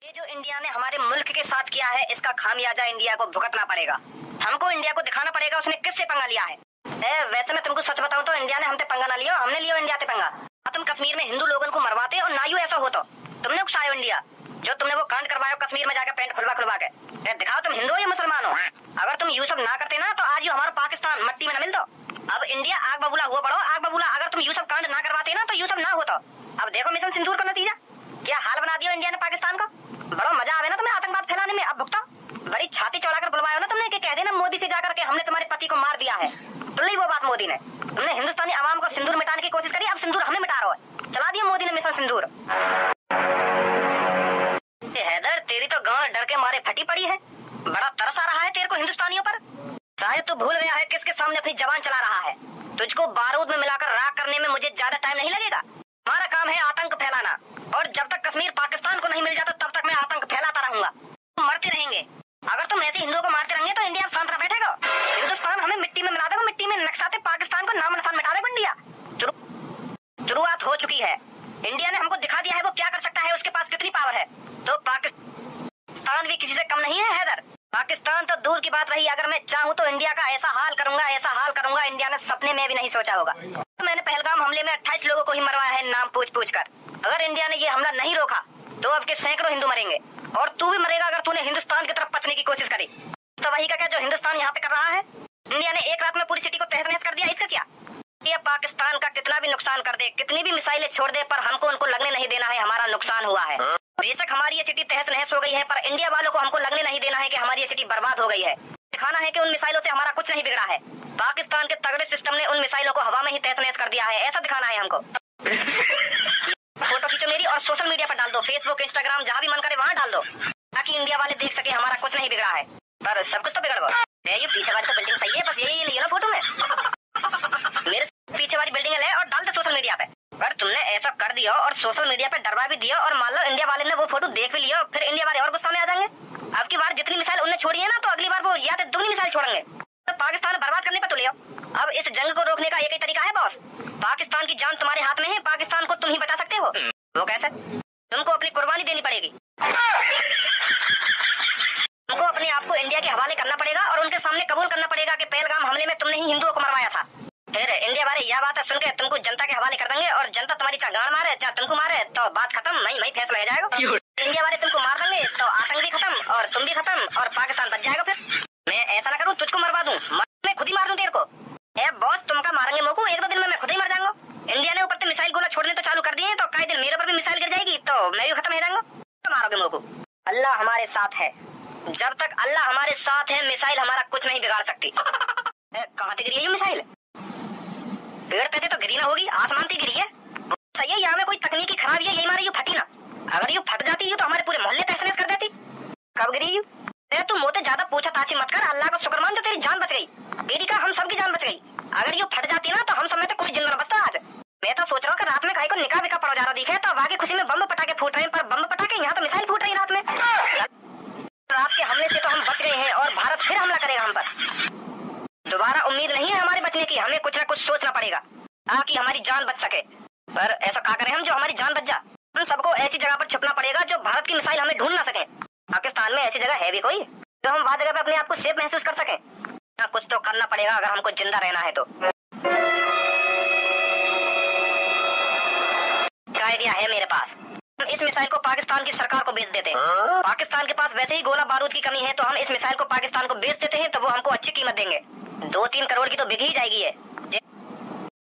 ये जो इंडिया ने हमारे मुल्क के साथ किया है, इसका खामियाजा इंडिया को भुगतना पड़ेगा। हमको इंडिया को दिखाना पड़ेगा उसने किससे पंगा लिया है। वैसे मैं तुमको सच बताऊं तो इंडिया ने हमसे पंगा ना लिया, हमने लिया इंडिया से पंगा। तुम कश्मीर में हिंदू लोगों को मरवाते और ना यूं ऐसा हो तो तुमने उकसायो इंडिया, जो तुमने वो कांड करवाया कश्मीर में जाकर पैंट खुलवा के। दिखाओ तुम हिंदू हो या मुसलमान हो। अगर तुम यू सब ना करते ना तो आज यू हमारा पाकिस्तान मट्टी में न मिलता। अब इंडिया आग बबूला हुआ पड़ो, आग बबूला। अगर तुम यू सब कांड ना करवाते ना तो यू सब ना होता। अब देखो मिशन सिंदूर का नतीजा क्या हाल बना दिया इंडिया ने पाकिस्तान का। बड़ा मजा आवे ना तुम्हें आतंकवाद फैलाने में। अब भुगता बड़ी छाती चौड़ाकर बुलवाया ना तुमने कि कह देना मोदी से जाकर के हमने तुम्हारे पति को मार दिया है। सुन ली वो बात मोदी ने। तुमने हिंदुस्तानी आवाम को सिंदूर मिटाने की कोशिश करी, अब सिंदूर हमें मिटा रहा है। चला दिया मोदी ने मिशन सिंदूर। हैदर तेरी तो गांव डर के मारे फटी पड़ी है। बड़ा तरस आ रहा है तेरे को हिंदुस्तानियों पर। शायद तू भूल गया है किसके सामने अपनी जबान चला रहा है। तुझको बारूद में मिलाकर राख करने में मुझे ज्यादा टाइम नहीं लगेगा। हमारा काम है आतंक फैलाना, और जब तक कश्मीर पाकिस्तान को नहीं मिल जाता तब तक मैं आतंक फैलाता रहूंगा। मरते रहेंगे। अगर तुम ऐसे हिंदुओं को मारते रहेंगे तो इंडिया शांत रह बैठेगा। हिंदुस्तान हमें मिट्टी में मिला देगा, मिट्टी में नक्शाते पाकिस्तान को नाम निशान मिटा देगा। इंडिया शुरुआत हो चुकी है। इंडिया ने हमको दिखा दिया है वो क्या कर सकता है, उसके पास कितनी पावर है। तो पाकिस्तान भी किसी से कम नहीं है हैदर। पाकिस्तान तो दूर की बात रही, अगर मैं चाहूँ तो इंडिया का ऐसा हाल करूंगा इंडिया ने सपने में भी नहीं सोचा होगा। तो मैंने पहलगाम हमले में 28 लोगों को ही मरवाया है नाम पूछ कर। अगर इंडिया ने ये हमला नहीं रोका तो अब के सैकड़ों हिंदू मरेंगे, और तू भी मरेगा अगर तूने हिंदुस्तान की तरफ पचने की कोशिश करी। तो वही का क्या जो हिंदुस्तान यहाँ पे कर रहा है। इंडिया ने एक रात में पूरी सिटी को तहस नहस कर दिया, इसका क्या। ये पाकिस्तान का कितना भी नुकसान कर दे, कितनी भी मिसाइलें छोड़ दे, पर हमको उनको लगने नहीं देना है हमारा नुकसान हुआ है। बेशक हमारी ये सिटी तहस नहस हो गई है, पर इंडिया वालों को हमको लगने नहीं देना है कि हमारी ये सिटी बर्बाद हो गई है। दिखाना है कि उन मिसाइलों से हमारा कुछ नहीं बिगड़ा है। पाकिस्तान के तगड़े सिस्टम ने उन मिसाइलों को हवा में ही तहस नहस कर दिया है, ऐसा दिखाना है हमको। फोटो खींचो मेरी और सोशल मीडिया पर डाल दो, फेसबुक इंस्टाग्राम जहाँ भी मन करे वहाँ डाल दो, ताकि इंडिया वाले देख सके हमारा कुछ नहीं बिगड़ा है। पर सब कुछ तो बिगड़ गया। ये पीछे वाली तो बिल्डिंग सही है, बस यही लियो ना फोटो में। मेरे पीछे वाली बिल्डिंग ले और डाल दो सोशल मीडिया पे। अगर तुमने ऐसा कर दिया और सोशल मीडिया पे डरवा भी दिया, और मान लो इंडिया वाले ने वो फोटो देख भी लिया, फिर इंडिया वाले और गुस्सा में आ जाएंगे। अब की बार जितनी मिसाइल उनने छोड़ी है ना, तो अगली बार वो या तो दुगनी मिसाइल छोड़ेंगे। तो पाकिस्तान बर्बाद करने पर तुले हो। अब इस जंग को रोकने का एक ही तरीका है बॉस। पाकिस्तान की जान तुम्हारे हाथ में है, पाकिस्तान को तुम ही बचा सकते हो। वो कैसे? तुमको अपनी कुर्बानी देनी पड़ेगी। तुमको अपने आप को इंडिया के हवाले करना पड़ेगा और उनके सामने कबूल करना पड़ेगा कि पहलगाम हमले में तुमने ही हिंदुओं को मरवाया था। फिर इंडिया वाले यह बात सुन के तुमको जनता के हवाले कर देंगे, और जनता तुम्हारी चाहे गाड़ मारे चाहे तुमको मारे तो बात खत्म, वही फैसला हो जाएगा। इंडिया वाले तुमको मार देंगे तो आतंक भी खत्म और तुम भी खत्म और पाकिस्तान बच जाएगा। फिर मैं ऐसा ना करूँ तुझको मरवा दूं, मैं खुद ही मार दूं तेरे को। बॉस तुमका मारेंगे मोको, 1-2 दिन में मैं खुद ही मर जाऊंगा। इंडिया ने ऊपर से मिसाइल गोला छोड़ने तो चालू कर दिए, तो कई दिन मेरे ऊपर भी मिसाइल गिर जाएगी तो मैं भी खत्म हो जाऊंगा। तो मारोगे मोको। अल्लाह हमारे साथ है, जब तक अल्लाह हमारे साथ है मिसाइल हमारा कुछ नहीं बिगाड़ सकती। कहाँ से गिरी है ये मिसाइल? पेड़ पे तो गिरी ना होगी, आसमान से गिरी है। सही है, यहाँ में कोई तकनीकी खराबी है, यही मारे यू फटी ना। अगर यू फट जाती है तो हमारे पूरे मोहल्ले तहस नहस कर देती। कब गिरी यू? तू मोते ज्यादा पूछा ताछी मत कर, अल्लाह को शुक्र मान जो तेरी जान बच गई। तेरी का हम सबकी जान बच गई। अगर यू फट जाती ना तो हम सब में तो कोई जिंदा न बचता आज। मैं तो सोच रहा हूँ कि रात में कहीं को निकाह विकाह पड़ा जा रहा दिखे, तो आगे खुशी में बम पटाखे फूट रहे हैं, पर बम पटाखे यहाँ तो मिसाइल फूट रही है रात में। रात के हमले से तो हम बच गए हैं और भारत फिर हमला करेगा हम पर। दोबारा उम्मीद नहीं है हमारे बचने की, हमें कुछ न कुछ सोचना पड़ेगा ताकि हमारी जान बच सके। पर ऐसा क्या करें हम जो हमारी जान बच जा। हम सबको ऐसी जगह पर छुपना पड़ेगा जो भारत की मिसाइल हमें ढूंढ ना सके। पाकिस्तान में ऐसी जगह है भी कोई तो हम वहाँ जगह पे अपने आप को सेफ महसूस कर सके। कुछ तो करना पड़ेगा अगर हमको जिंदा रहना है तो। आइडिया है मेरे पास, हम इस मिसाइल को पाकिस्तान की सरकार को बेच देते हैं। पाकिस्तान के पास वैसे ही गोला बारूद की कमी है, तो हम इस मिसाइल को पाकिस्तान को बेच देते हैं, तो वो हमको अच्छी कीमत देंगे। 2-3 करोड़ की तो बिक ही जाएगी है।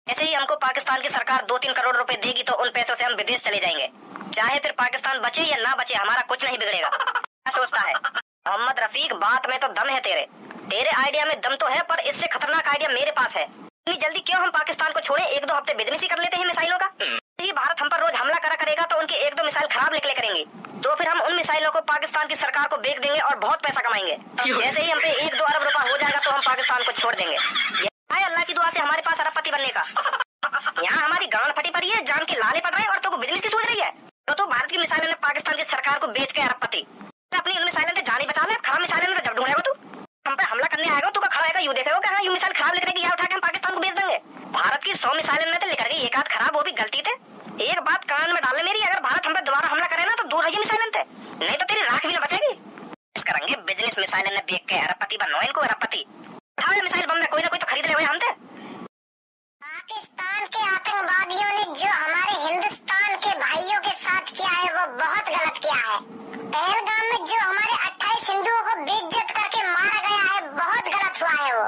ऐसे ही हमको पाकिस्तान की सरकार 2-3 करोड़ रुपए देगी, तो उन पैसों से हम विदेश चले जाएंगे। चाहे फिर पाकिस्तान बचे या ना बचे, हमारा कुछ नहीं बिगड़ेगा। क्या सोचता है मोहम्मद रफीक? बात में तो दम है तेरे आइडिया में दम तो है, पर इससे खतरनाक आइडिया मेरे पास है। इतनी जल्दी क्यों हम पाकिस्तान को छोड़े, 1-2 हफ्ते बिजनेस ही कर लेते हैं मिसाइलों का। ये भारत हम पर रोज हमला करेगा तो उनकी 1-2 मिसाइल खराब निकले करेंगी, तो फिर हम उन मिसाइलों को पाकिस्तान की सरकार को बेच देंगे और बहुत पैसा कमाएंगे। जैसे ही हम पे 1-2 अरब रुपया हो जाएगा तो हम पाकिस्तान को छोड़ देंगे। अल्लाह की दुआ से हमारे पास अरबपति बनने का। यहाँ हमारी गांड फटी पड़ी है, जान के लाले पड़ रहे हैं और तो बिजनेस की सोच रही है। तो भारत की मिसाइलों ने पाकिस्तान की सरकार को बेच के अरबपति। अपनी उन मिसाइलों से जान ही बचा ले, खराब मिसाइलों ने जब ढूंढेगा तू हम पे हमला करने आएगा, तू खड़ा है यू देखेगा कि हाँ यू मिसाइल खराब निकलेगी, या उठा के हम पाकिस्तान को बेच देंगे। भारत की 100 मिसाइलों में तो लेकर गई 1 आध खराब, वो भी गलती थे। एक बात कान में डाल ले मेरी, अगर भारत हम पे दोबारा हमला करे ना तो दूर है ये मिसाइल। नहीं तो तेरी राख भी ना बचेगी। इस करेंगे बिजनेस मिसाइल ने बेच के अरबपति बनो, इनको अरबपति। उठाओ मिसाइल बम में कोई ना कोई तो खरीद ले हम थे। पाकिस्तान के आतंकवादियों ने जो हमारे हिंदुस्तान के भाइयों के साथ किया है वो बहुत गलत किया है। पहलगाम में जो हमारे 28 हिंदुओं को बेइज्जत करके मारा गया है बहुत गलत हुआ है वो।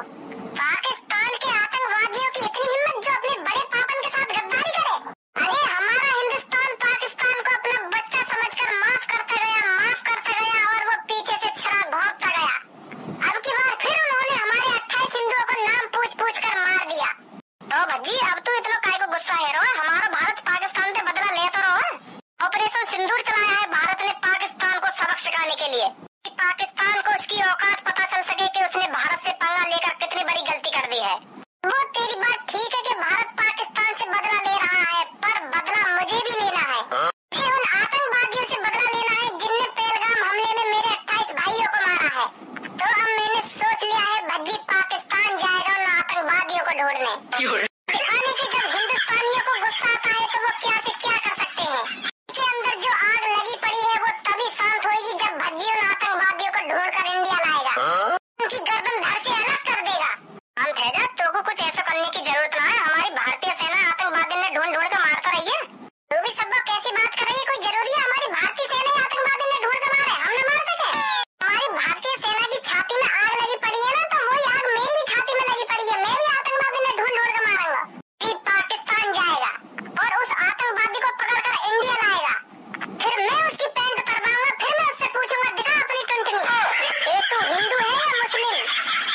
पाकिस्तान के आतंकवादियों की इतनी हिम्मत जो अपने बड़े पापन के साथ गद्दारी करे। अरे हमारा हिंदुस्तान पाकिस्तान को अपना बच्चा समझकर माफ करता गया और वो पीछे से छरा घोंपता गया। अब की बार फिर उन्होंने हमारे 28 हिंदुओं को नाम पूछ कर मार दिया। तो भज्जी अब तू इतना काय को गुस्सा है रो? हमारा भारत पाकिस्तान से बदला ले तो रहो। ऑपरेशन सिंदूर चलाया है भारत ने पाकिस्तान को सबक सिखाने के लिए, कि पाकिस्तान को उसकी औकात पता चल सके कि उसने भारत से पंगा लेकर कितनी बड़ी गलती कर दी है। वो तेरी बात ठीक है कि भारत पाकिस्तान से बदला ले रहा है, पर बदला मुझे भी लेना है। ये उन आतंकवादियों से बदला लेना है जिनने पहलगाम हमले में मेरे 28 भाइयों को मारा है। तो अब मैंने सोच लिया है भज्जी पाकिस्तान जाएगा उन आतंकवादियों को ढूंढने, दिखाने के जब हिंदुस्तानियों को गुस्सा आता है तो वो क्या से क्या कर सकते हैं। के अंदर जो आग लगी पड़ी है वो तभी शांत होगी जब भज्जी उन आतंकवादियों को ढूंढकर इंडिया लाएगा, उनकी गर्दन धड़ से अलग कर देगा। हम थे जा तो को कुछ ऐसा करने की जरूरत ना है। हमारी भारतीय सेना आतंकवादी ने ढूंढ कर मारता रही है। तू भी सब कैसी बात कर रही है? कोई जरूरी है हमारी भारतीय सेना आतंकवादी ने ढूंढ कर मारे, हम न मार सके? हमारी भारतीय सेना की छाती में आग लगी पड़ी है ना, तो वही आग मेरी भी छाती में लगी पड़ी है। मैं भी आतंकवादी ने ढूंढ कर मारूंगा। जी पाकिस्तान जाएगा और उस आतंकवादी को पकड़कर इंडिया लाएगा, फिर मैं उसकी पैंट उतरवाऊंगा, फिर मैं उससे पूछूंगा दिखा अपनी टुनटुनी, ये तू हिंदू है या मुस्लिम?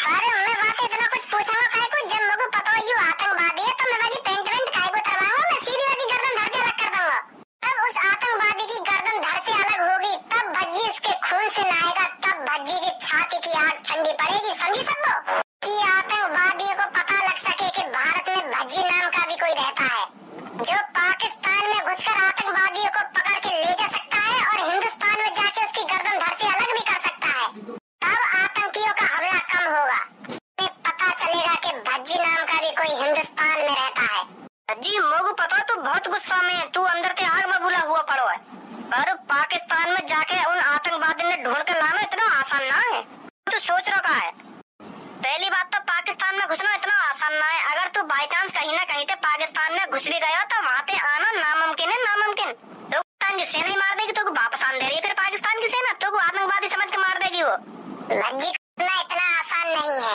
अरे मैं बात इतना कुछ पूछूंगा काय को, जब मुझे पता हो यू आतंकवादी है तो मैं वाली पैंट वेंट काय को उतरवाऊंगा, मैं सीधी वाली गर्दन धड़ से अलग कर दूंगा। तब उस आतंकवादी की गर्दन धड़ से अलग होगी, तब भज्जी उसके खून से नहाएगा, तब भज्जी की छाती की आग ठंडी पड़ेगी। समझी सबको? कि आतंकवादियों को पता लग सके कि भारत में भज्जी नाम का भी कोई रहता है जो पाकिस्तान में घुसकर आतंकवादियों को पकड़ के ले जा सकता है और हिंदुस्तान में जाके उसकी गर्दन धड़ से अलग भी कर सकता है। तब आतंकियों का हमला कम होगा, पता चलेगा कि भज्जी नाम का भी कोई हिंदुस्तान में रहता है। भज्जी मोगू पता तू बहुत गुस्सा में, तू अंदर से आग में बुला हुआ पड़ो है, पर पाकिस्तान में जाके उन आतंकवादी ने ढूंढ कर लाना इतना आसान ना है। तू सोच रहा है पहली बात तो पाकिस्तान में घुसना इतना आसान ना है। अगर तू बाई चांस कहीं ना कहीं से पाकिस्तान में घुस भी गया तो वहाँ पे आना नामुमकिन है, नामुमकिन। तो पाकिस्तान की सेना ही मार देगी, तो वापस आने दे रही है फिर पाकिस्तान की सेना, तो आतंकवादी समझ के मार देगी वो। भज्जी करना इतना आसान नहीं है,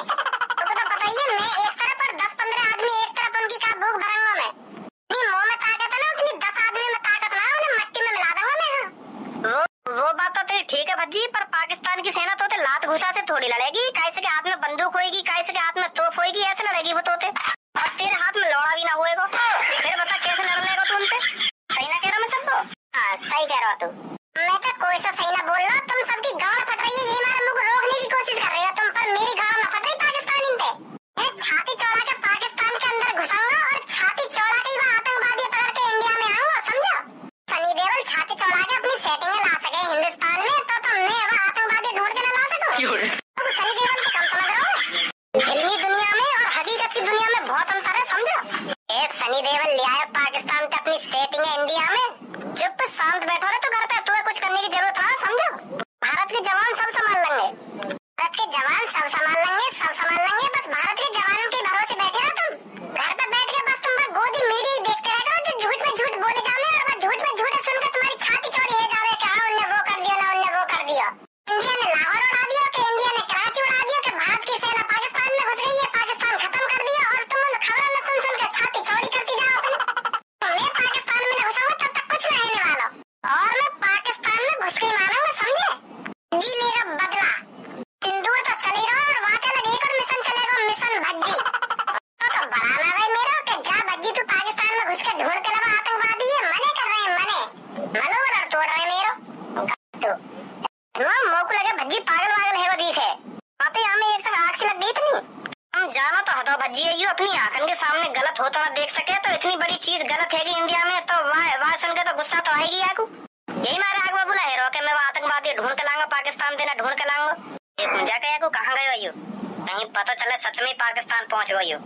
तुमको तो पता ही है। मैं एक तरफ और 10-15 आदमी एक तरफ, उनकी का भूख भरूंगा मैं। अपनी मुंह में ताकत है ना, उतनी 10 आदमी में ताकत ना, उन्हें मट्टी में मिला दूंगा मैं। वो बात तो तेरी ठीक है भज्जी, पर पाकिस्तान की सेना तो लात घुसा से थोड़ी लड़ेगी। कैसे के हाथ में बंदूक होगी, कैसे के हाथ में तोप होगी, ऐसे लड़ेगी वो तोते, और तेरे हाथ में लौड़ा भी ना होएगा। फिर बता कैसे लड़ लेगा तू उनसे? सही ना कह रहा मैं सबको? हाँ सही कह रहा तू। मैं तो कोई सा सही ना बोल रहा, तुम सबकी गांड फट रही है, यही हमारे मुंह को रोकने की कोशिश कर रही हो तुम, पर मेरी गांड न फट रही पाकिस्तान पे। मैं छाती चौड़ा के पाकिस्तान के अंदर घुसाऊंगा और छाती चौड़ा के वहाँ आतंकवादी पकड़ के इंडिया में आऊंगा, समझो? सनी देओल छाती चौड़ा के अपनी सेटिंग ला सके हिंदुस्तान में, तो मैं वहाँ आतंकवादी ढूंढ के न ला सकूं? तुम सनी देओल को कम समझ रहे हो? फिल्मी दुनिया में और हकीकत की दुनिया में बहुत अंतर है, समझो? ए सनी देओल ले आया पाकिस्तान से अपनी सेटिंग है इंडिया में, चुप शांत बैठो रहे तो घर पे, तुम्हें कुछ करने की जरूरत है, समझो? भारत के जवान सब संभाल लेंगे, भारत के जवान सब संभाल लेंगे, सब संभाल लेंगे। बस भारत के जवानों के भरोसे बैठे रहो तुम, घर पे बैठ के बस तुम गोदी मीडिया ही देखते रह करो, जो झूठ में झूठ बोले जावे और बस झूठ में झूठ सुनकर तुम्हारी छाती चौड़ी है जावे कि हाँ उनने वो कर दिया ना उनने वो कर दिया। इंडिया ने लाहौर उड़ा दिया कि इंडिया ने कराची उड़ा दिया कि भारत की सेना पाकिस्तान में घुस गई है, पाकिस्तान खत्म कर दिया, और तुम उन खबरों में सुन सुन के छाती चौड़ी करती जाओ अपनी। मैं पाकिस्तान में घुसूंगा तब तक कुछ नहीं रहने वाला, और मैं पाकिस्तान में घुस गई मानूंगा, समझे? जी लेगा बदला, सिंदूर तो चली रहा और वहाँ चला एक और मिशन चलेगा, मिशन भज्जी। तो बनाना भाई मेरा कि जा भज्जी तू पाकिस्तान में घुस के ढूंढ के लगा आतंकवादी है, मने कर रहे हैं, मने मनोबल तोड़ रहे हैं मेरो। मोक लगे भज्जी पागल वागल है वो दिखे आते हमें एक संग आग से लग गई इतनी। हम जाना तो हतो भज्जी है, अपनी आंखन के सामने गलत होता ना देख सके, तो इतनी बड़ी चीज गलत है इंडिया में, तो वाह सुन के तो गुस्सा तो आएगी आपको। यही मारे आग में बुला है कि मैं वो आतंकवादी ढूंढ के लाऊंगा, पाकिस्तान देना ढूंढ के लाऊंगा। जाके कहाँ गए हो? कहीं पता चले सच में पाकिस्तान पहुंच गई हो।